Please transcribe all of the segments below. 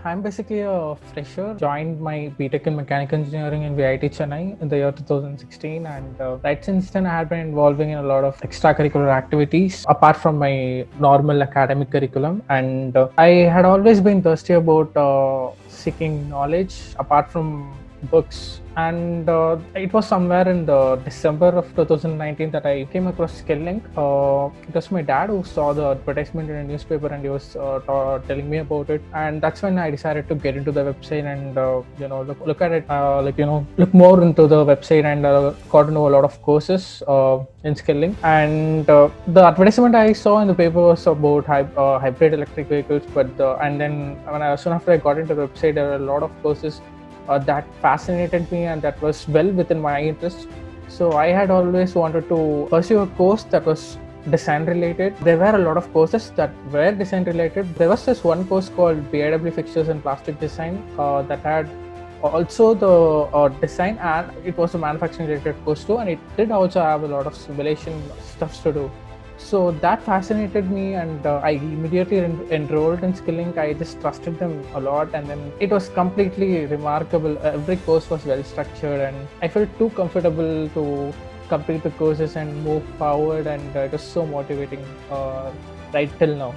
I'm basically a fresher. Joined my BTech in Mechanical Engineering in VIT Chennai in the year 2016, and right since then I have been involving in a lot of extracurricular activities apart from my normal academic curriculum. And I had always been thirsty about seeking knowledge apart from books. And it was somewhere in the December of 2019 that I came across Skilllink. It was my dad who saw the advertisement in a newspaper, and he was telling me about it. And that's when I decided to get into the website and look at it, look more into the website, and got to know a lot of courses in Skilllink. And the advertisement I saw in the paper was about hybrid electric vehicles, and then soon after I got into the website, there were a lot of courses that fascinated me and that was well within my interest. So I had always wanted to pursue a course that was design related. There were a lot of courses that were design related. There was this one course called BIW Fixtures and Plastic Design that had also the design, and it was a manufacturing related course too, and it did also have a lot of simulation stuff to do. So that fascinated me, and I immediately enrolled in Skilllink. I just trusted them a lot, and then it was completely remarkable. Every course was well structured, and I felt too comfortable to complete the courses and move forward, and it was so motivating right till now.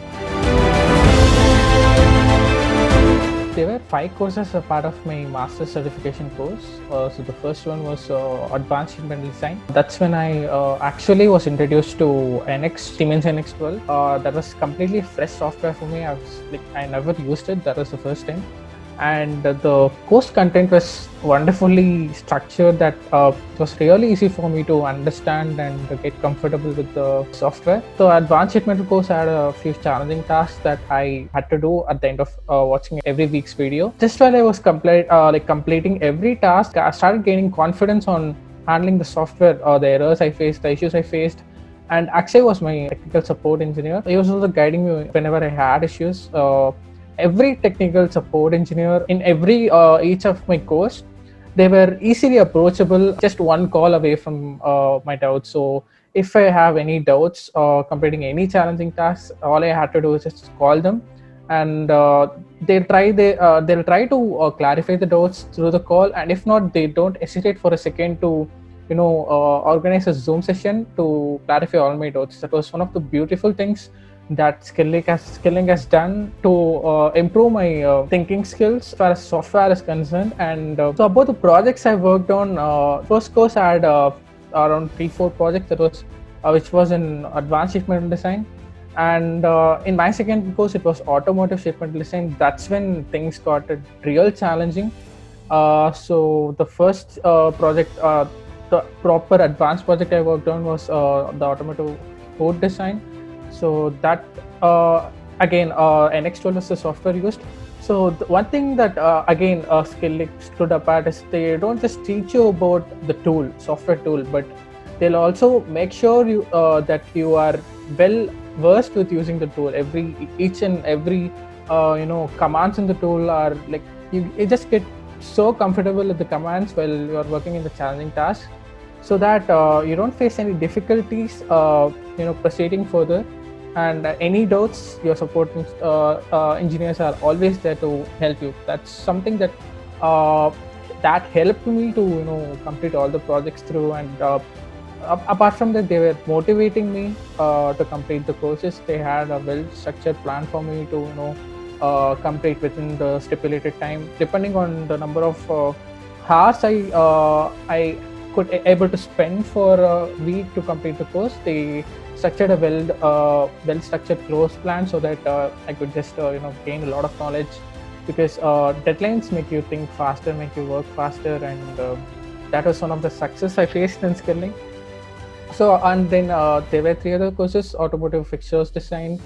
There were 5 courses as part of my master's certification course. So the first one was Advanced Sheet Metal Design. That's when I actually was introduced to NX, Siemens NX12. That was completely fresh software for me. I never used it. That was the first time. And the course content was wonderfully structured, that it was really easy for me to understand and get comfortable with the software. The Advanced Sheet Metal course had a few challenging tasks that I had to do at the end of watching every week's video. Just while I was completing every task, I started gaining confidence on handling the software, the errors I faced, the issues I faced. And Akshay was my technical support engineer. He was also guiding me whenever I had issues. Every technical support engineer in each of my course, they were easily approachable, just one call away from my doubts. So if I have any doubts completing any challenging tasks, all I had to do is just call them, and they'll try to clarify the doubts through the call. And if not, they don't hesitate for a second to organize a Zoom session to clarify all my doubts. That was one of the beautiful things that Skilllink has done to improve my thinking skills as far as software is concerned. And so about the projects I worked on, first course I had around 3-4 projects that was which was in Advanced Sheet Metal Design. And in my second course, it was Automotive Sheet Metal Design. That's when things got real challenging. So the first project, the proper advanced project I worked on was the Automotive Hood Design. So that again, NX12 was the software used. So the one thing that Skilllink stood apart is they don't just teach you about the tool, software tool, but they'll also make sure you that you are well versed with using the tool. Each and every commands in the tool are like you just get so comfortable with the commands while you are working in the challenging tasks, so that you don't face any difficulties proceeding further. And any doubts, your support engineers are always there to help you. That's something that that helped me to complete all the projects through. And apart from that, they were motivating me to complete the courses. They had a well structured plan for me to complete within the stipulated time, depending on the number of hours I could able to spend for a week to complete the course. They structured a well structured course plan so that I could just gain a lot of knowledge, because deadlines make you think faster, make you work faster, and that was one of the success I faced in Skilllink. So, and then there were 3 other courses: Automotive Fixtures Design,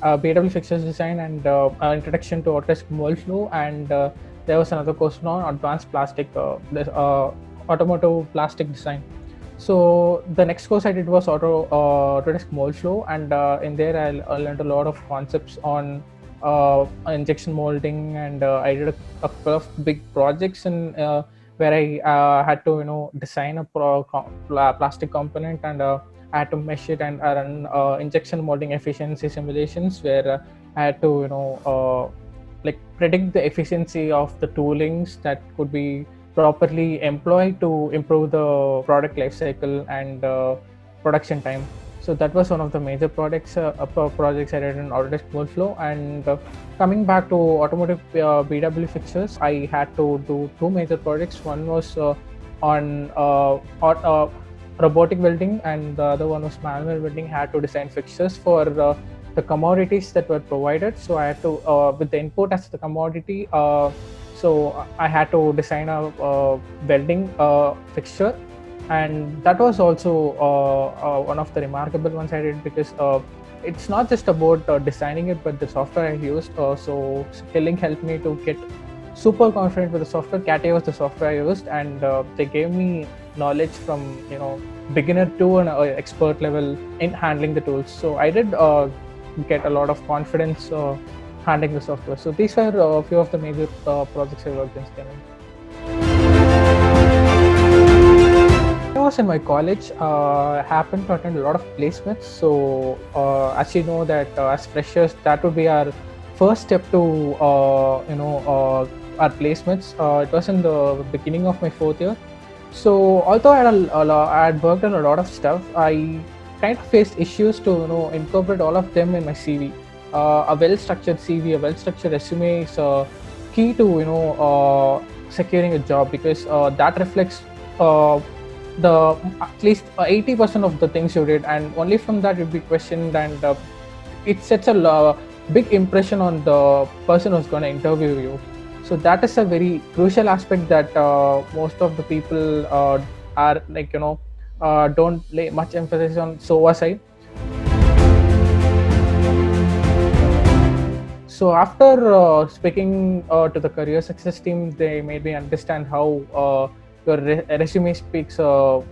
BIW Fixtures Design, and Introduction to Autodesk Mold Flow. And there was another course on Advanced Automotive Plastic Design. So the next course I did was Autodesk Mold Flow, and in there I learned a lot of concepts on injection molding, and I did a couple of big projects in where I had to design a plastic component, and I had to mesh it and run injection molding efficiency simulations, where I had to like predict the efficiency of the toolings that could be properly employed to improve the product lifecycle and production time. So that was one of the major projects I did in Autodesk Workflow. And coming back to automotive BW fixtures, I had to do two major projects. One was on robotic welding, and the other one was manual welding. I had to design fixtures for the commodities that were provided. So I had to, with the input as the commodity, so I had to design a welding fixture, and that was also one of the remarkable ones I did, because it's not just about designing it, but the software I used. So Skilling helped me to get super confident with the software. CATIA was the software I used, and they gave me knowledge from beginner to an expert level in handling the tools. So I did get a lot of confidence handling the software. So these were a few of the major projects I worked in Skilling. I was in my college, I happened to attend a lot of placements. So as you know that as freshers, that would be our first step to our placements. It was in the beginning of my fourth year. So although I had worked on a lot of stuff, I kind of faced issues to incorporate all of them in my CV. A well-structured CV, a well-structured resume is key to securing a job, because that reflects the at least 80% of the things you did, and only from that you'll be questioned, and it sets a big impression on the person who's going to interview you. So that is a very crucial aspect that most of the people are don't lay much emphasis on. So was I. So after speaking to the career success team, they made me understand how your resume speaks a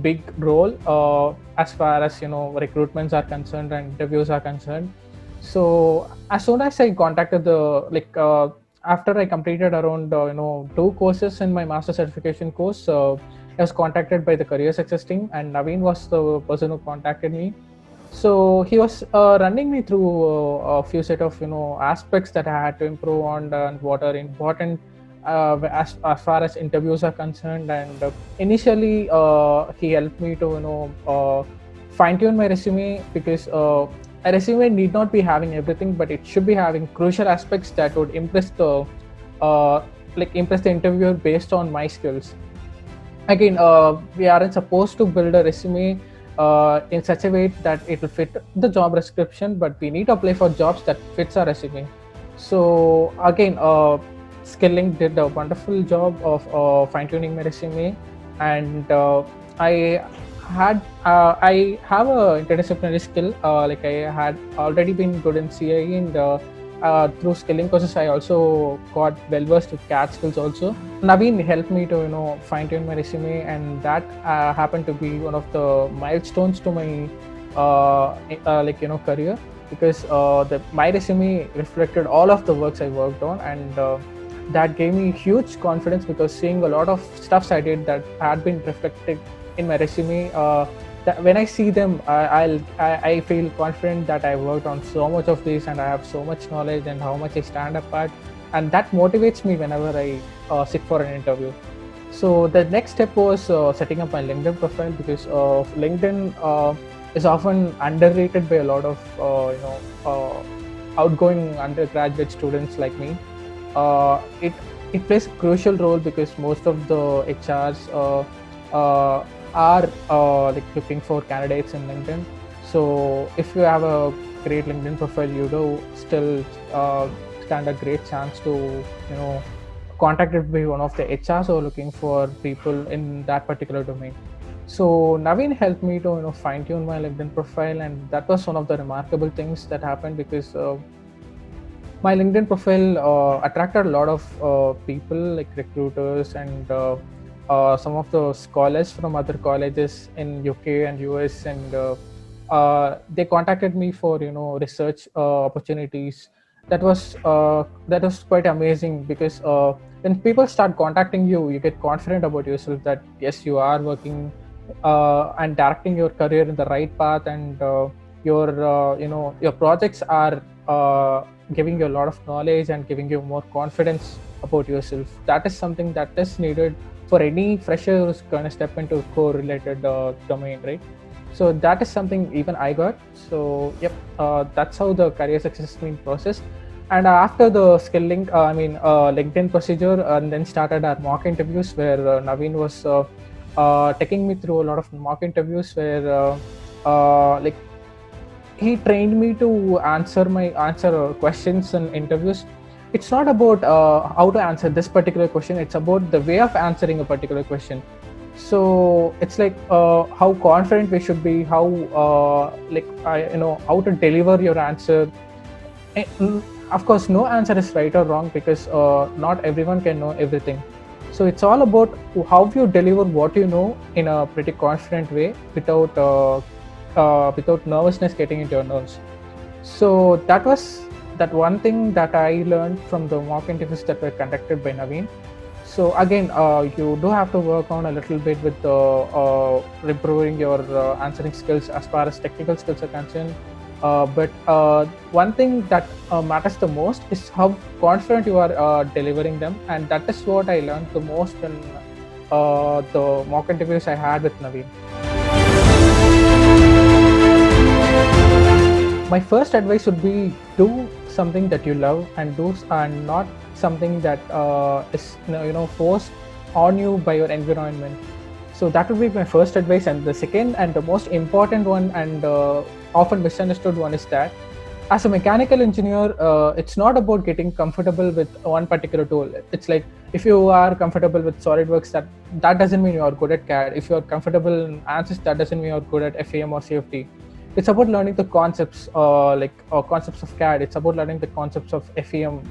big role as far as recruitments are concerned and interviews are concerned. So as soon as I contacted the after I completed around 2 courses in my master certification course, I was contacted by the career success team, and Naveen was the person who contacted me. So he was running me through a few set of aspects that I had to improve on and what are important as far as interviews are concerned. And initially he helped me to fine tune my resume, because a resume need not be having everything, but it should be having crucial aspects that would impress the interviewer based on my skills. Again, we aren't supposed to build a resume in such a way that it will fit the job description, but we need to apply for jobs that fits our resume. So again, Skilling did a wonderful job of fine-tuning my resume, and I have a interdisciplinary skill. Like I had already been good in CIE, and through Skilling courses, I also got well versed with CAD skills also. Naveen helped me to fine-tune my resume, and that happened to be one of the milestones to my career, because my resume reflected all of the works I worked on, and that gave me huge confidence, because seeing a lot of stuffs I did that had been reflected in my resume, that when I see them, I feel confident that I worked on so much of this, and I have so much knowledge and how much I stand apart, and that motivates me whenever I sit for an interview. So the next step was setting up my LinkedIn profile, because LinkedIn is often underrated by a lot of outgoing undergraduate students like me. It plays a crucial role, because most of the HRs are looking for candidates in LinkedIn. So if you have a great LinkedIn profile, you do still stand a great chance to contacted by one of the HRs who are looking for people in that particular domain. So Naveen helped me to fine tune my LinkedIn profile, and that was one of the remarkable things that happened, because my LinkedIn profile attracted a lot of people like recruiters and some of the scholars from other colleges in UK and US, and they contacted me for research opportunities. That was quite amazing, because when people start contacting you, you get confident about yourself that yes, you are working and directing your career in the right path, and your your projects are giving you a lot of knowledge and giving you more confidence about yourself. That is something that is needed for any fresher who's going to step into core related domain, right? So that is something even I got. So yep, that's how the career success has been processed. And after the skilling, LinkedIn procedure, and then started our mock interviews where Naveen was taking me through a lot of mock interviews where like he trained me to answer questions in interviews. It's not about how to answer this particular question, it's about the way of answering a particular question. So it's like how confident we should be, how how to deliver your answer. Of course, no answer is right or wrong because not everyone can know everything. So it's all about how you deliver what you know in a pretty confident way without nervousness getting into your nerves. So that was that one thing that I learned from the mock interviews that were conducted by Naveen. So again, you do have to work on a little bit with improving your answering skills as far as technical skills are concerned. But one thing that matters the most is how confident you are delivering them, and that is what I learned the most in the mock interviews I had with Naveen. My first advice would be do something that you love and not something that is forced on you by your environment. So that would be my first advice. And the second and the most important one and often misunderstood one is that as a mechanical engineer, it's not about getting comfortable with one particular tool. It's like if you are comfortable with SolidWorks, that doesn't mean you are good at CAD. If you are comfortable in ANSYS, that doesn't mean you are good at FEM or CFD. It's about learning the concepts, concepts of CAD. It's about learning the concepts of FEM.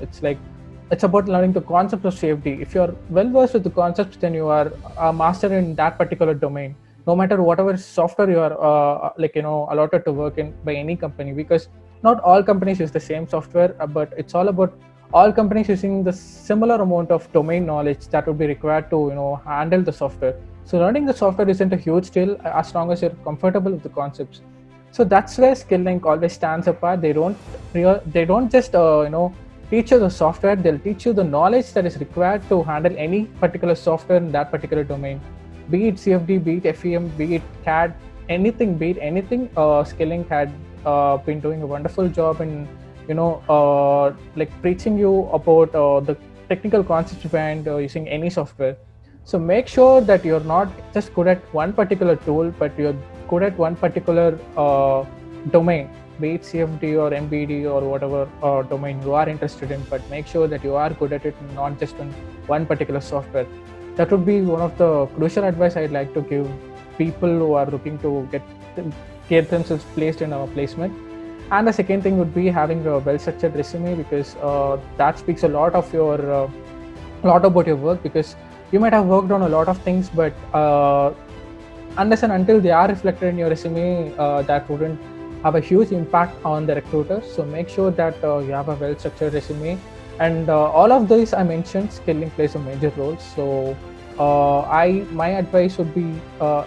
It's about learning the concepts of CFD. If you're well versed with the concepts, then you are a master in that particular domain. No matter whatever software you are allotted to work in by any company, because not all companies use the same software, but it's all about all companies using the similar amount of domain knowledge that would be required to handle the software. So learning the software isn't a huge deal as long as you're comfortable with the concepts. So that's where SkillLink always stands apart. They don't just teach you the software. They'll teach you the knowledge that is required to handle any particular software in that particular domain, be it CFD, be it FEM, be it CAD, anything. SkillLink had been doing a wonderful job in preaching you about the technical concepts behind using any software. So make sure that you're not just good at one particular tool, but you're good at one particular domain, be it CFD or MBD or whatever domain you are interested in, but make sure that you are good at it, not just on one particular software. That would be one of the crucial advice I'd like to give people who are looking to get themselves placed in a placement. And the second thing would be having a well-structured resume, because that speaks a lot about your work, because you might have worked on a lot of things, but unless and until they are reflected in your resume, that wouldn't have a huge impact on the recruiter. So make sure that you have a well-structured resume. And all of these I mentioned, SkillLink plays a major role. So my advice would be,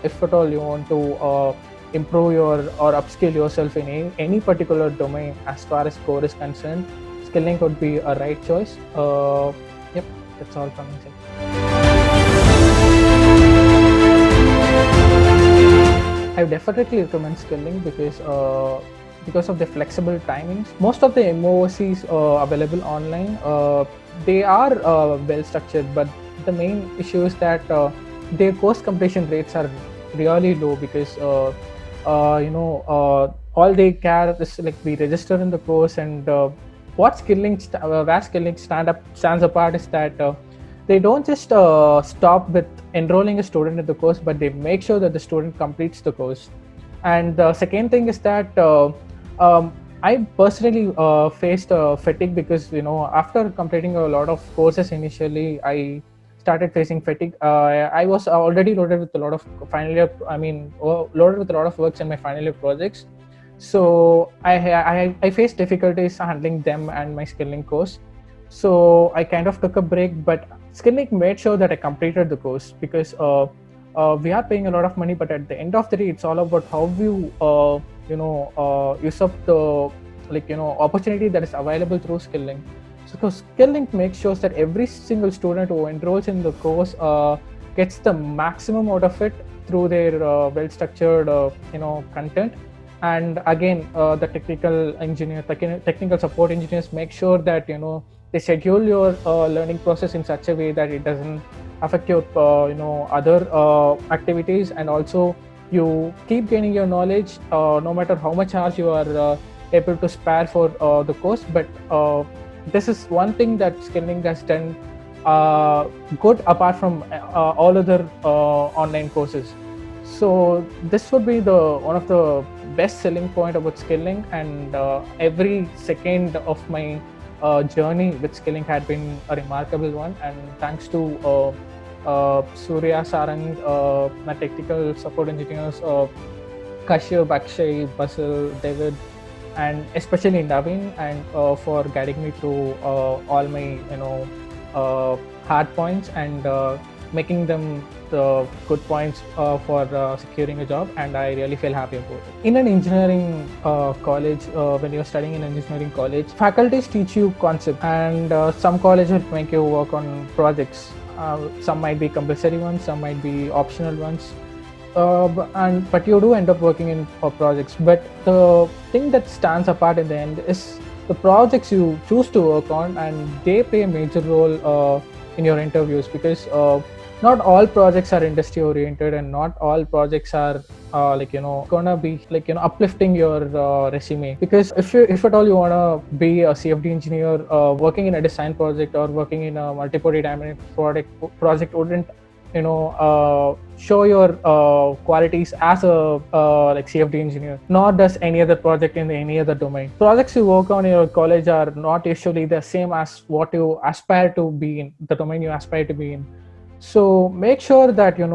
if at all you want to improve or upskill yourself in any particular domain as far as core is concerned, SkillLink would be a right choice. Yep, that's all from my side. I definitely recommend SkillLink because of the flexible timings. Most of the MOOCs available online, they are well structured, but the main issue is that their course completion rates are really low, because all they care is like we register in the course, and where SkillLink stands apart is that they don't just stop with enrolling a student in the course, but they make sure that the student completes the course. And the second thing is that I personally faced fatigue, because after completing a lot of courses initially, I started facing fatigue. I was already loaded with a lot of works in my final year projects. So I faced difficulties handling them and my SkillLink course. So I kind of took a break, but SkillLink made sure that I completed the course, because we are paying a lot of money, but at the end of the day, it's all about how you use up the opportunity that is available through skilling. So skilling makes sure that every single student who enrolls in the course gets the maximum out of it through their well structured content. And again, the technical support engineers make sure that they schedule your learning process in such a way that it doesn't affect your other activities, and also you keep gaining your knowledge no matter how much hours you are able to spare for the course. But this is one thing that skilling has done good apart from all other online courses. So this would be the one of the best selling point about skilling, and every second of my journey with skilling had been a remarkable one. And thanks to Surya, Sarang, my technical support engineers, Kashyap, Akshay, Basil, David, and especially Naveen, and for guiding me through all my hard points and making them the good points for securing a job. And I really feel happy about it. In an engineering college, when you're studying in engineering college, faculties teach you concepts, and some colleges will make you work on projects. Some might be compulsory ones, some might be optional ones. But you do end up working in projects. But the thing that stands apart in the end is the projects you choose to work on, and they play a major role in your interviews, because not all projects are industry oriented, and not all projects are gonna be uplifting your resume. Because if at all you want to be a CFD engineer, working in a design project or working in a multi-body dynamic project wouldn't show your qualities as a CFD engineer, nor does any other project in any other domain. Projects you work on in your college are not usually the same as what you aspire to be in, the domain you aspire to be in. So make sure that you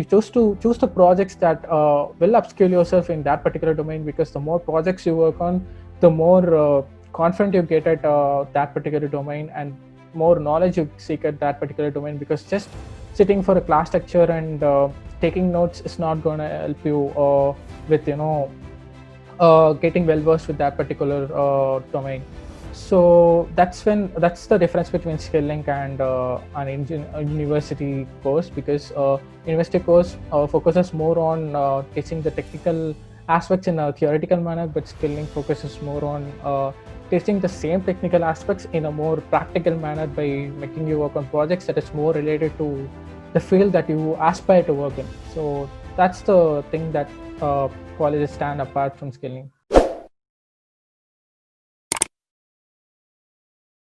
choose the projects that will upskill yourself in that particular domain, because the more projects you work on, the more confident you get at that particular domain, and more knowledge you seek at that particular domain. Because just sitting for a class lecture and taking notes is not going to help you with getting well versed with that particular domain. So that's the difference between skilling and a university course, because university course focuses more on teaching the technical aspects in a theoretical manner, but skilling focuses more on teaching the same technical aspects in a more practical manner by making you work on projects that is more related to the field that you aspire to work in. So that's the thing that colleges stand apart from skilling.